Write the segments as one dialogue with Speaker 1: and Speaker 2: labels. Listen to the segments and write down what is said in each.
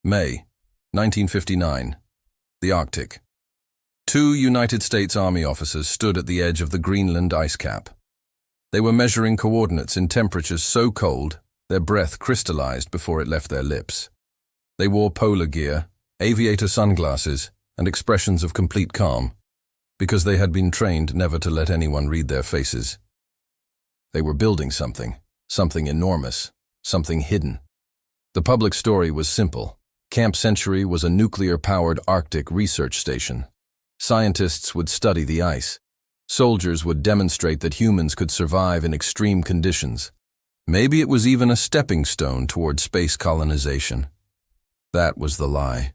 Speaker 1: May, 1959. The Arctic. Two United States Army officers stood at the edge of the Greenland ice cap. They were measuring coordinates in temperatures so cold, their breath crystallized before it left their lips. They wore polar gear, aviator sunglasses, and expressions of complete calm, because they had been trained never to let anyone read their faces. They were building something enormous, something hidden. The public story was simple. Camp Century was a nuclear-powered Arctic research station. Scientists would study the ice. Soldiers would demonstrate that humans could survive in extreme conditions. Maybe it was even a stepping stone toward space colonization. That was the lie.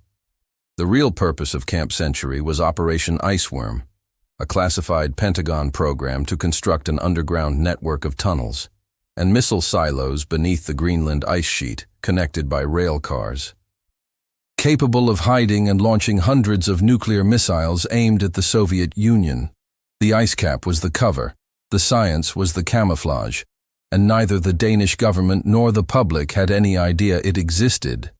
Speaker 1: The real purpose of Camp Century was Operation Iceworm, a classified Pentagon program to construct an underground network of tunnels and missile silos beneath the Greenland ice sheet connected by rail cars. Capable of hiding and launching hundreds of nuclear missiles aimed at the Soviet Union. The ice cap was the cover, the science was the camouflage, and neither the Danish government nor the public had any idea it existed.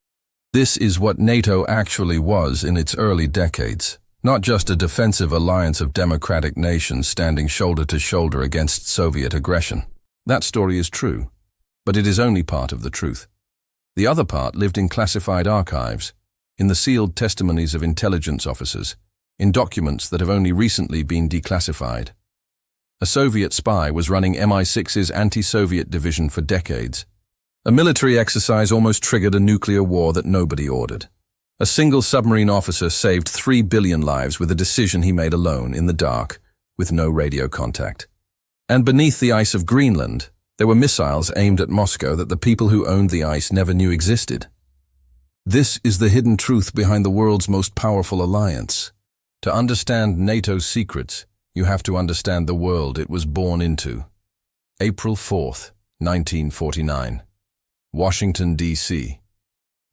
Speaker 1: This is what NATO actually was in its early decades, not just a defensive alliance of democratic nations standing shoulder to shoulder against Soviet aggression. That story is true, but it is only part of the truth. The other part lived in classified archives, in the sealed testimonies of intelligence officers, in documents that have only recently been declassified. A Soviet spy was running MI6's anti-Soviet division for decades. A military exercise almost triggered a nuclear war that nobody ordered. A single submarine officer saved 3 billion lives with a decision he made alone, in the dark, with no radio contact. And beneath the ice of Greenland, there were missiles aimed at Moscow that the people who owned the ice never knew existed. This is the hidden truth behind the world's most powerful alliance. To understand NATO's secrets, you have to understand the world it was born into. April 4th, 1949. Washington, D.C.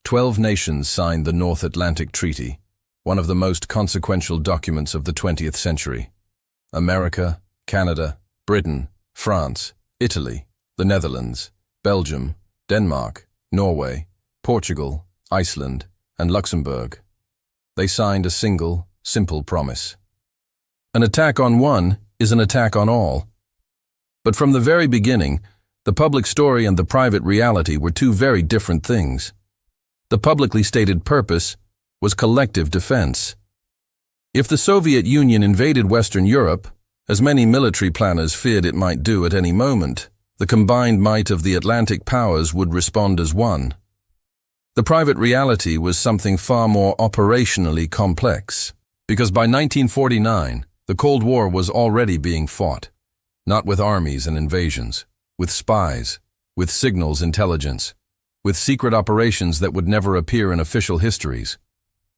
Speaker 1: 12 nations signed the North Atlantic Treaty, one of the most consequential documents of the 20th century. America, Canada, Britain, France, Italy, the Netherlands, Belgium, Denmark, Norway, Portugal, Iceland, and Luxembourg. They signed a single, simple promise. An attack on one is an attack on all. But from the very beginning, the public story and the private reality were two very different things. The publicly stated purpose was collective defense. If the Soviet Union invaded Western Europe, as many military planners feared it might do at any moment, the combined might of the Atlantic powers would respond as one. The private reality was something far more operationally complex, because by 1949, the Cold War was already being fought, not with armies and invasions, with spies, with signals intelligence, with secret operations that would never appear in official histories.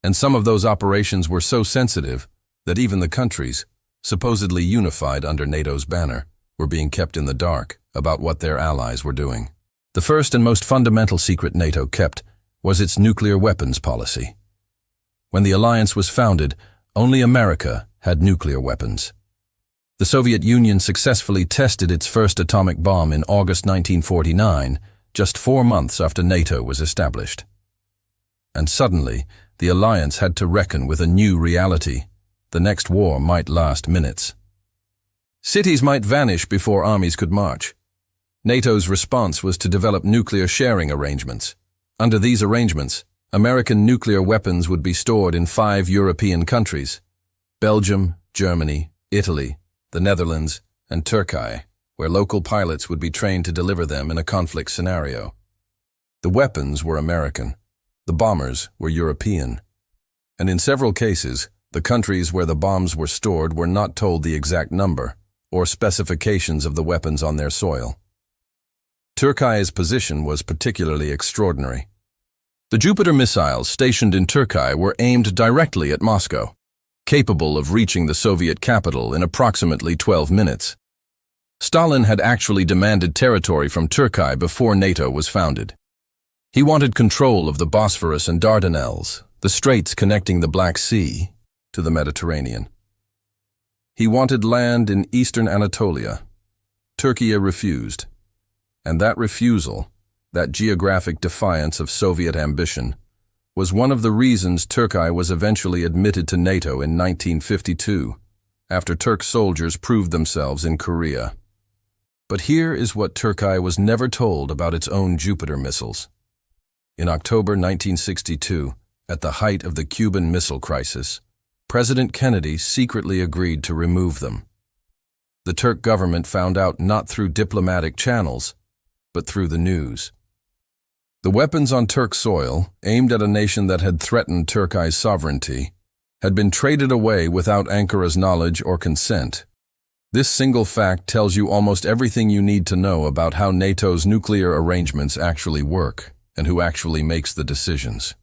Speaker 1: And some of those operations were so sensitive that even the countries, supposedly unified under NATO's banner, were being kept in the dark about what their allies were doing. The first and most fundamental secret NATO kept was its nuclear weapons policy. When the alliance was founded, only America had nuclear weapons. The Soviet Union successfully tested its first atomic bomb in August 1949, just 4 months after NATO was established. And suddenly, the alliance had to reckon with a new reality. The next war might last minutes. Cities might vanish before armies could march. NATO's response was to develop nuclear sharing arrangements. Under these arrangements, American nuclear weapons would be stored in 5 European countries: Belgium, Germany, Italy, the Netherlands, and Turkey, where local pilots would be trained to deliver them in a conflict scenario. The weapons were American, the bombers were European, and in several cases, the countries where the bombs were stored were not told the exact number or specifications of the weapons on their soil. Turkey's position was particularly extraordinary. The Jupiter missiles stationed in Turkey were aimed directly at Moscow, capable of reaching the Soviet capital in approximately 12 minutes. Stalin had actually demanded territory from Turkey before NATO was founded. He wanted control of the Bosphorus and Dardanelles, the straits connecting the Black Sea to the Mediterranean. He wanted land in eastern Anatolia. Turkey refused. And that refusal, that geographic defiance of Soviet ambition, was one of the reasons Turkey was eventually admitted to NATO in 1952, after Turk soldiers proved themselves in Korea. But here is what Turkey was never told about its own Jupiter missiles. In October 1962, at the height of the Cuban Missile Crisis, President Kennedy secretly agreed to remove them. The Turk government found out not through diplomatic channels, but through the news. The weapons on Turk soil, aimed at a nation that had threatened Turkey's sovereignty, had been traded away without Ankara's knowledge or consent. This single fact tells you almost everything you need to know about how NATO's nuclear arrangements actually work and who actually makes the decisions.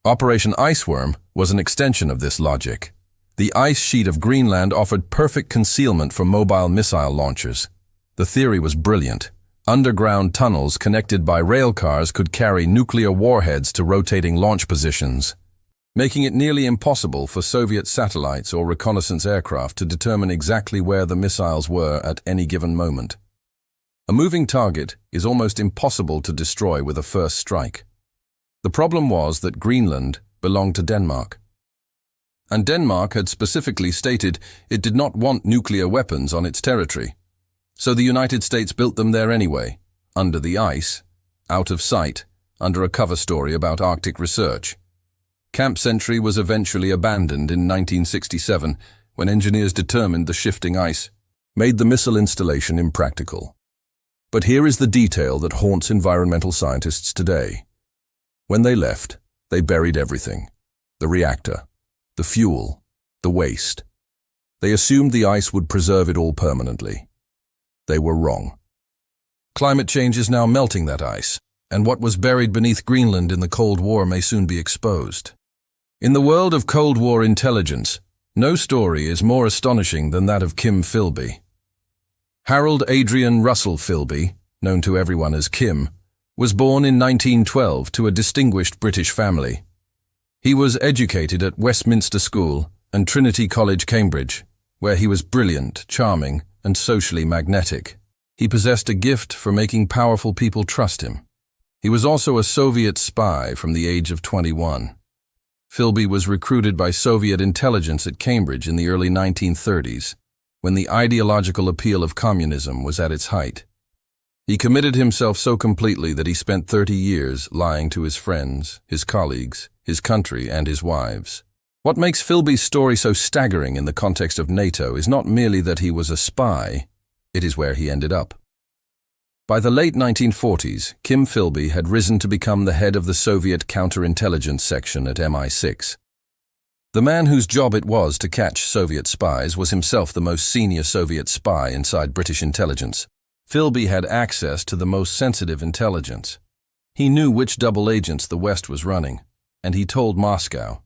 Speaker 1: Operation Iceworm was an extension of this logic. The ice sheet of Greenland offered perfect concealment for mobile missile launchers. The theory was brilliant. Underground tunnels connected by rail cars could carry nuclear warheads to rotating launch positions, making it nearly impossible for Soviet satellites or reconnaissance aircraft to determine exactly where the missiles were at any given moment. A moving target is almost impossible to destroy with a first strike. The problem was that Greenland belonged to Denmark. And Denmark had specifically stated it did not want nuclear weapons on its territory. So the United States built them there anyway, under the ice, out of sight, under a cover story about Arctic research. Camp Sentry was eventually abandoned in 1967 when engineers determined the shifting ice made the missile installation impractical. But here is the detail that haunts environmental scientists today. When they left, they buried everything: the reactor, the fuel, the waste. They assumed the ice would preserve it all permanently. They were wrong. Climate change is now melting that ice, and what was buried beneath Greenland in the Cold War may soon be exposed. In the world of Cold War intelligence, no story is more astonishing than that of Kim Philby. Harold Adrian Russell Philby, known to everyone as Kim, was born in 1912 to a distinguished British family. He was educated at Westminster School and Trinity College, Cambridge, where he was brilliant, charming, and socially magnetic. He possessed a gift for making powerful people trust him. He was also a Soviet spy from the age of 21. Philby was recruited by Soviet intelligence at Cambridge in the early 1930s, when the ideological appeal of communism was at its height. He committed himself so completely that he spent 30 years lying to his friends, his colleagues, his country, and his wives. What makes Philby's story so staggering in the context of NATO is not merely that he was a spy, it is where he ended up. By the late 1940s, Kim Philby had risen to become the head of the Soviet counterintelligence section at MI6. The man whose job it was to catch Soviet spies was himself the most senior Soviet spy inside British intelligence. Philby had access to the most sensitive intelligence. He knew which double agents the West was running, and he told Moscow.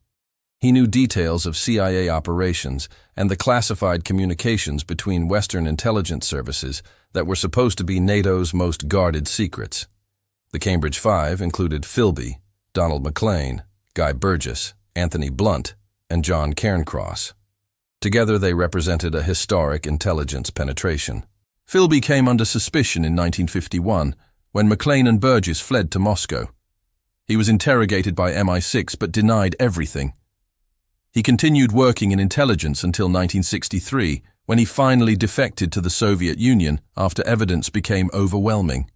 Speaker 1: He knew details of CIA operations and the classified communications between Western intelligence services that were supposed to be NATO's most guarded secrets. The Cambridge Five included Philby, Donald Maclean, Guy Burgess, Anthony Blunt, and John Cairncross. Together they represented a historic intelligence penetration. Philby came under suspicion in 1951 when Maclean and Burgess fled to Moscow. He was interrogated by MI6 but denied everything. He continued working in intelligence until 1963, when he finally defected to the Soviet Union after evidence became overwhelming.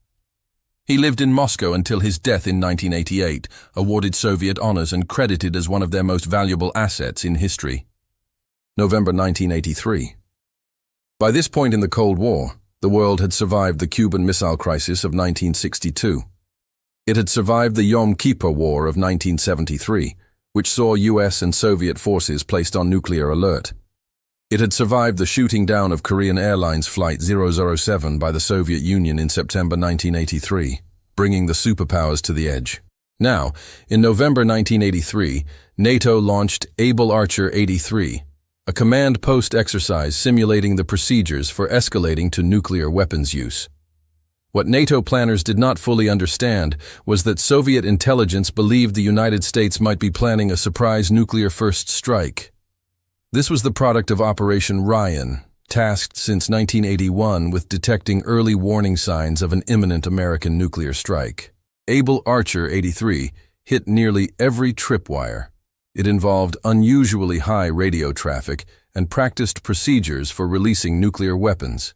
Speaker 1: He lived in Moscow until his death in 1988, awarded Soviet honors and credited as one of their most valuable assets in history. November 1983. By this point in the Cold War, the world had survived the Cuban Missile Crisis of 1962. It had survived the Yom Kippur War of 1973, which saw US and Soviet forces placed on nuclear alert. It had survived the shooting down of Korean Airlines Flight 007 by the Soviet Union in September 1983, bringing the superpowers to the edge. Now, in November 1983, NATO launched Able Archer 83, a command post exercise simulating the procedures for escalating to nuclear weapons use. What NATO planners did not fully understand was that Soviet intelligence believed the United States might be planning a surprise nuclear first strike. This was the product of Operation Ryan, tasked since 1981 with detecting early warning signs of an imminent American nuclear strike. Able Archer 83 hit nearly every tripwire. It involved unusually high radio traffic and practiced procedures for releasing nuclear weapons.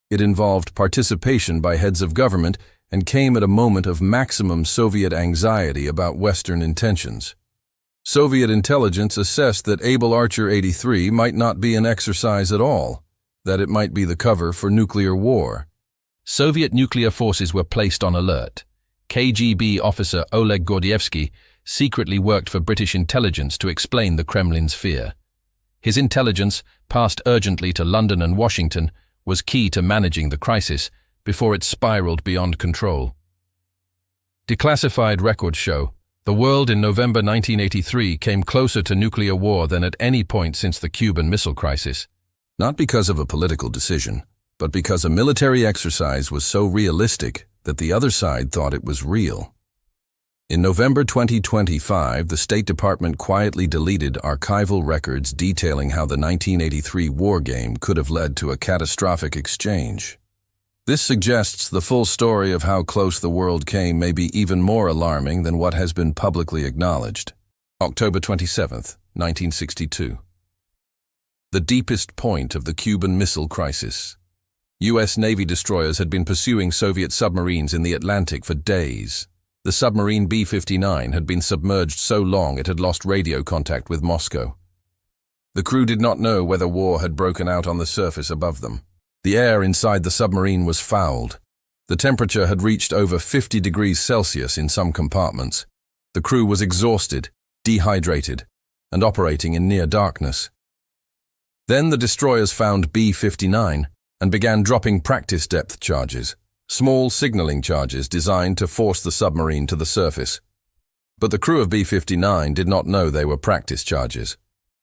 Speaker 1: It involved participation by heads of government and came at a moment of maximum Soviet anxiety about Western intentions. Soviet intelligence assessed that Able Archer 83 might not be an exercise at all, that it might be the cover for nuclear war.
Speaker 2: Soviet nuclear forces were placed on alert. KGB officer Oleg Gordievsky secretly worked for British intelligence to explain the Kremlin's fear. His intelligence, passed urgently to London and Washington, was key to managing the crisis before it spiraled beyond control. Declassified records show the world in November 1983 came closer to nuclear war than at any point since the Cuban Missile Crisis.
Speaker 1: Not because of a political decision, but because a military exercise was so realistic that the other side thought it was real. In November 2025, the State Department quietly deleted archival records detailing how the 1983 war game could have led to a catastrophic exchange. This suggests the full story of how close the world came may be even more alarming than what has been publicly acknowledged. October 27, 1962. The deepest point of the Cuban Missile Crisis. U.S. Navy destroyers had been pursuing Soviet submarines in the Atlantic for days. The submarine B-59 had been submerged so long it had lost radio contact with Moscow. The crew did not know whether war had broken out on the surface above them. The air inside the submarine was fouled. The temperature had reached over 50 degrees Celsius in some compartments. The crew was exhausted, dehydrated, and operating in near darkness. Then the destroyers found B-59 and began dropping practice depth charges, small signaling charges designed to force the submarine to the surface. But the crew of B-59 did not know they were practice charges.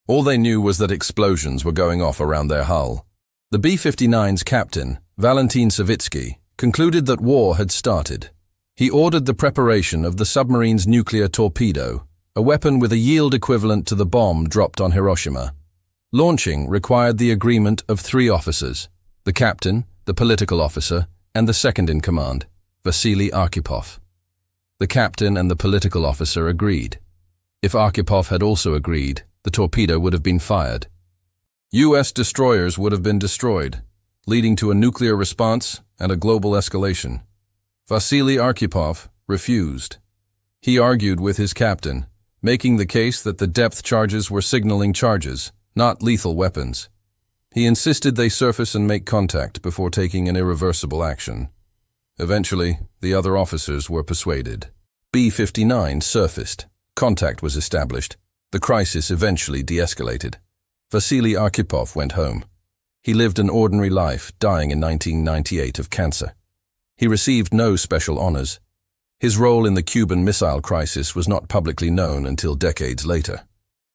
Speaker 1: All they knew was that explosions were going off around their hull. The B-59's captain, Valentin Savitsky, concluded that war had started. He ordered the preparation of the submarine's nuclear torpedo, a weapon with a yield equivalent to the bomb dropped on Hiroshima. Launching required the agreement of 3 officers: the captain, the political officer, and the second-in-command, Vasily Arkhipov. The captain and the political officer agreed. If Arkhipov had also agreed, the torpedo would have been fired. U.S. destroyers would have been destroyed, leading to a nuclear response and a global escalation. Vasily Arkhipov refused. He argued with his captain, making the case that the depth charges were signaling charges, not lethal weapons. He insisted they surface and make contact before taking an irreversible action. Eventually, the other officers were persuaded. B-59 surfaced. Contact was established. The crisis eventually de-escalated. Vasily Arkhipov went home. He lived an ordinary life, dying in 1998 of cancer. He received no special honors. His role in the Cuban Missile Crisis was not publicly known until decades later.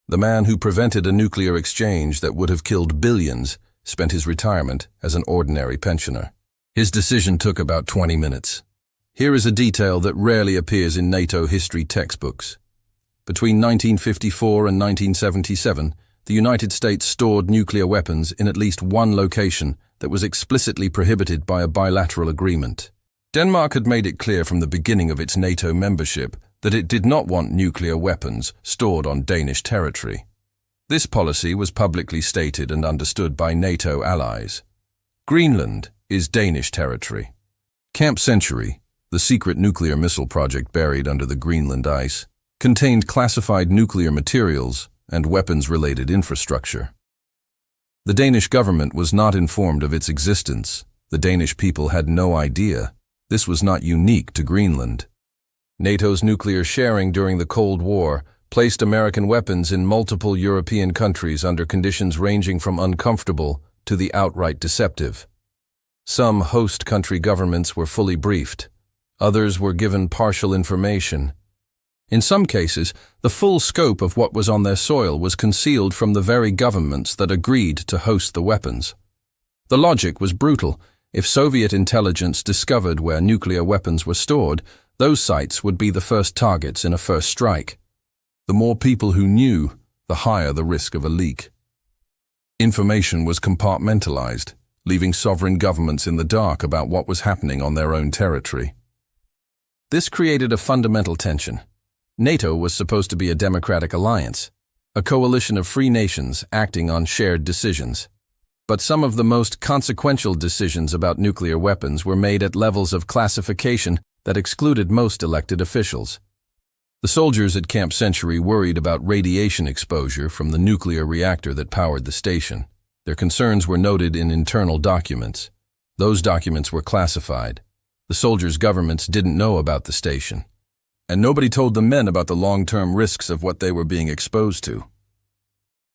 Speaker 1: The man who prevented a nuclear exchange that would have killed billions spent his retirement as an ordinary pensioner. His decision took about 20 minutes. Here is a detail that rarely appears in NATO history textbooks. Between 1954 and 1977, the United States stored nuclear weapons in at least one location that was explicitly prohibited by a bilateral agreement. Denmark had made it clear from the beginning of its NATO membership that it did not want nuclear weapons stored on Danish territory. This policy was publicly stated and understood by NATO allies. Greenland is Danish territory. Camp Century, the secret nuclear missile project buried under the Greenland ice, contained classified nuclear materials and weapons-related infrastructure. The Danish government was not informed of its existence. The Danish people had no idea. This was not unique to Greenland. NATO's nuclear sharing during the Cold War placed American weapons in multiple European countries under conditions ranging from uncomfortable to the outright deceptive. Some host country governments were fully briefed. Others were given partial information. In some cases, the full scope of what was on their soil was concealed from the very governments that agreed to host the weapons. The logic was brutal. If Soviet intelligence discovered where nuclear weapons were stored, those sites would be the first targets in a first strike. The more people who knew, the higher the risk of a leak. Information was compartmentalized, leaving sovereign governments in the dark about what was happening on their own territory. This created a fundamental tension. NATO was supposed to be a democratic alliance, a coalition of free nations acting on shared decisions. But some of the most consequential decisions about nuclear weapons were made at levels of classification that excluded most elected officials. The soldiers at Camp Century worried about radiation exposure from the nuclear reactor that powered the station. Their concerns were noted in internal documents. Those documents were classified. The soldiers' governments didn't know about the station. And nobody told the men about the long-term risks of what they were being exposed to.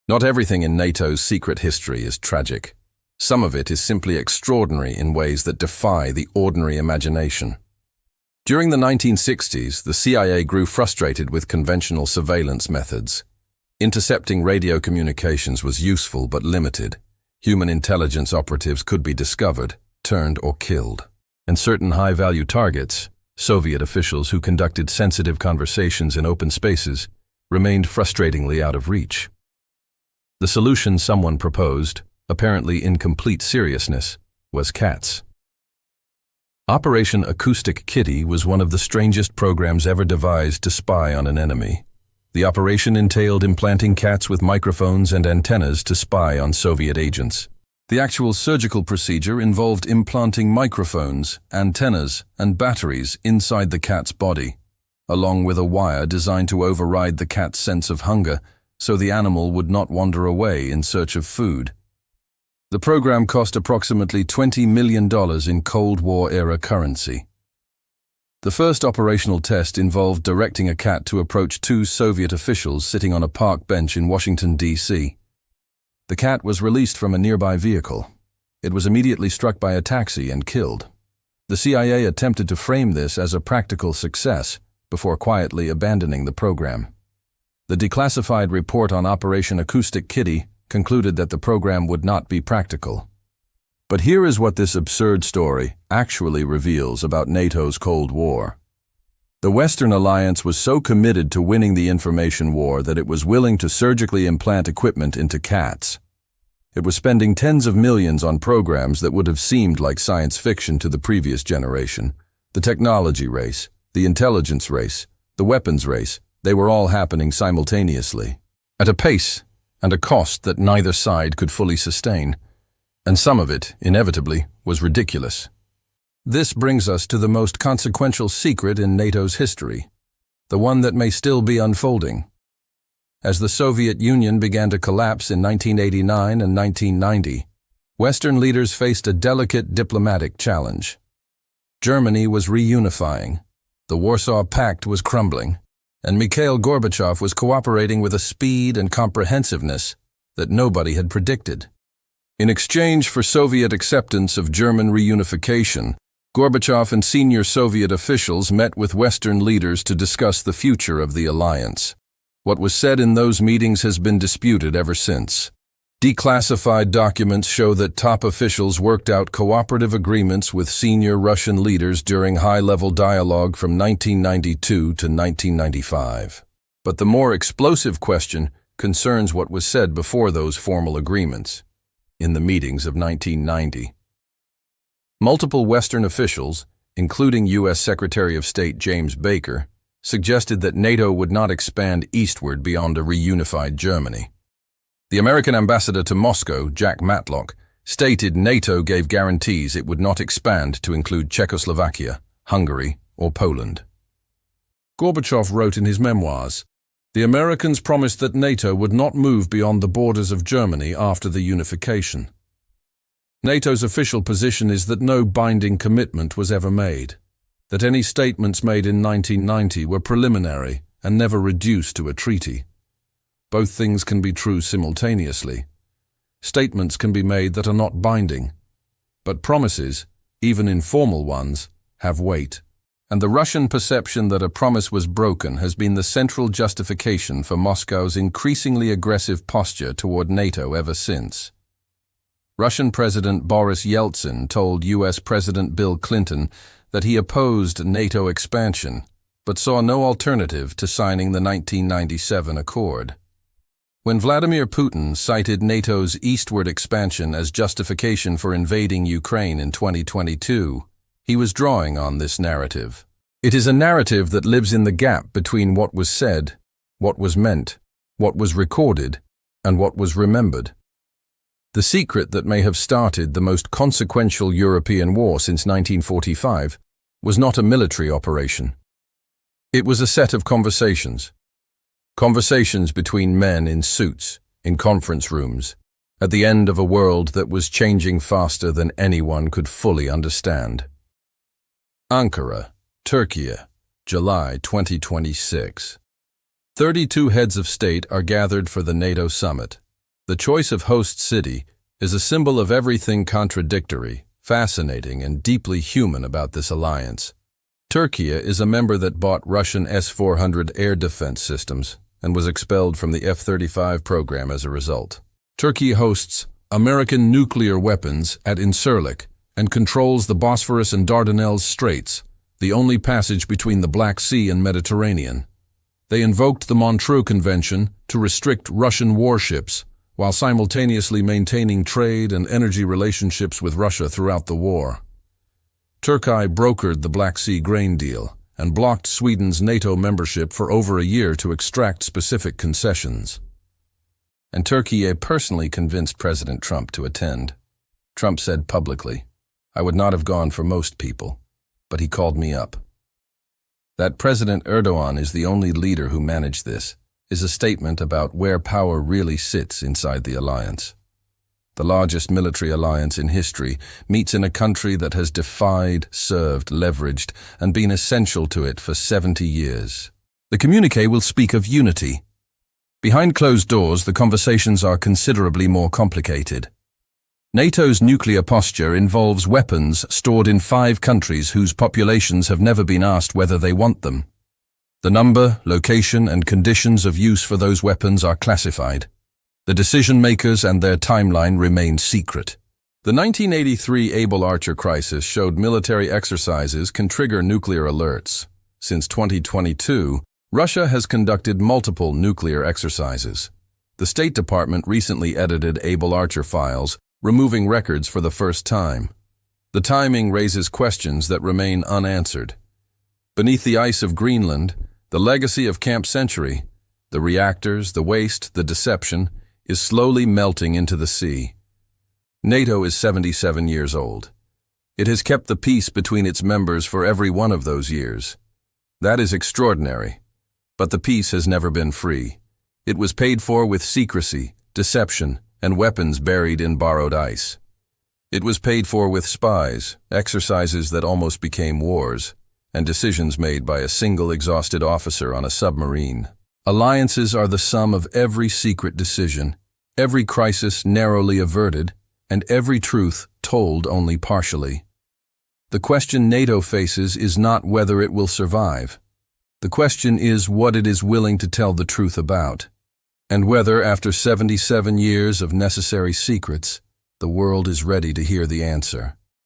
Speaker 1: Not everything in NATO's secret history is tragic. Some of it is simply extraordinary in ways that defy the ordinary imagination. During the 1960s, the CIA grew frustrated with conventional surveillance methods. Intercepting radio communications was useful but limited. Human intelligence operatives could be discovered, turned, or killed. And certain high-value targets, Soviet officials who conducted sensitive conversations in open spaces, remained frustratingly out of reach. The solution someone proposed, apparently in complete seriousness, was cats. Operation Acoustic Kitty was one of the strangest programs ever devised to spy on an enemy. The operation entailed implanting cats with microphones and antennas to spy on Soviet agents. The actual surgical procedure involved implanting microphones, antennas, and batteries inside the cat's body, along with a wire designed to override the cat's sense of hunger so the animal would not wander away in search of food. The program cost approximately $20 million in Cold War-era currency. The first operational test involved directing a cat to approach two Soviet officials sitting on a park bench in Washington, D.C. The cat was released from a nearby vehicle. It was immediately struck by a taxi and killed. The CIA attempted to frame this as a practical success before quietly abandoning the program. The declassified report on Operation Acoustic Kitty concluded that the program would not be practical. But here is what this absurd story actually reveals about NATO's Cold War. The Western alliance was so committed to winning the information war that it was willing to surgically implant equipment into cats. It was spending tens of millions on programs that would have seemed like science fiction to the previous generation. The technology race, the intelligence race, the weapons race, they were all happening simultaneously, at a pace and a cost that neither side could fully sustain. And some of it, inevitably, was ridiculous. This brings us to the most consequential secret in NATO's history, the one that may still be unfolding. As the Soviet Union began to collapse in 1989 and 1990, Western leaders faced a delicate diplomatic challenge. Germany was reunifying, the Warsaw Pact was crumbling, and Mikhail Gorbachev was cooperating with a speed and comprehensiveness that nobody had predicted. In exchange for Soviet acceptance of German reunification, Gorbachev and senior Soviet officials met with Western leaders to discuss the future of the alliance. What was said in those meetings has been disputed ever since. Declassified documents show that top officials worked out cooperative agreements with senior Russian leaders during high-level dialogue from 1992 to 1995. But the more explosive question concerns what was said before those formal agreements, in the meetings of 1990. Multiple Western officials, including U.S. Secretary of State James Baker, suggested that NATO would not expand eastward beyond a reunified Germany. The American ambassador to Moscow, Jack Matlock, stated NATO gave guarantees it would not expand to include Czechoslovakia, Hungary, or Poland. Gorbachev wrote in his memoirs, "The Americans promised that NATO would not move beyond the borders of Germany after the unification." NATO's official position is that no binding commitment was ever made, that any statements made in 1990 were preliminary and never reduced to a treaty. Both things can be true simultaneously. Statements can be made that are not binding, but promises, even informal ones, have weight. And the Russian perception that a promise was broken has been the central justification for Moscow's increasingly aggressive posture toward NATO ever since. Russian President Boris Yeltsin told U.S. President Bill Clinton that he opposed NATO expansion, but saw no alternative to signing the 1997 accord. When Vladimir Putin cited NATO's eastward expansion as justification for invading Ukraine in 2022, he was drawing on this narrative. It is a narrative that lives in the gap between what was said, what was meant, what was recorded, and what was remembered. The secret that may have started the most consequential European war since 1945 was not a military operation. It was a set of conversations. Conversations between men in suits, in conference rooms, at the end of a world that was changing faster than anyone could fully understand. Ankara, Turkey, July 2026. 32 heads of state are gathered for the NATO summit. The choice of host city is a symbol of everything contradictory, fascinating, and deeply human about this alliance. Turkey is a member that bought Russian S-400 air defense systems and was expelled from the F-35 program as a result. Turkey hosts American nuclear weapons at Incirlik and controls the Bosphorus and Dardanelles Straits, the only passage between the Black Sea and Mediterranean. They invoked the Montreux Convention to restrict Russian warships while simultaneously maintaining trade and energy relationships with Russia throughout the war. Turkey brokered the Black Sea grain deal and blocked Sweden's NATO membership for over a year to extract specific concessions. And Turkey personally convinced President Trump to attend. Trump said publicly, "I would not have gone for most people, but he called me up." That President Erdogan is the only leader who managed this is a statement about where power really sits inside the alliance. The largest military alliance in history meets in a country that has defied, served, leveraged, and been essential to it for 70 years. The communiqué will speak of unity. Behind closed doors, the conversations are considerably more complicated. NATO's nuclear posture involves weapons stored in 5 countries whose populations have never been asked whether they want them. The number, location, and conditions of use for those weapons are classified. The decision-makers and their timeline remain secret. The 1983 Able Archer crisis showed military exercises can trigger nuclear alerts. Since 2022, Russia has conducted multiple nuclear exercises. The State Department recently edited Able Archer files, removing records for the first time. The timing raises questions that remain unanswered. Beneath the ice of Greenland, the legacy of Camp Century, the reactors, the waste, the deception, is slowly melting into the sea. NATO is 77 years old. It has kept the peace between its members for every one of those years. That is extraordinary. But the peace has never been free. It was paid for with secrecy, deception, and weapons buried in borrowed ice. It was paid for with spies, exercises that almost became wars, and decisions made by a single exhausted officer on a submarine. Alliances are the sum of every secret decision, every crisis narrowly averted, and every truth told only partially. The question NATO faces is not whether it will survive. The question is what it is willing to tell the truth about, and whether, after 77 years of necessary secrets, the world is ready to hear the answer.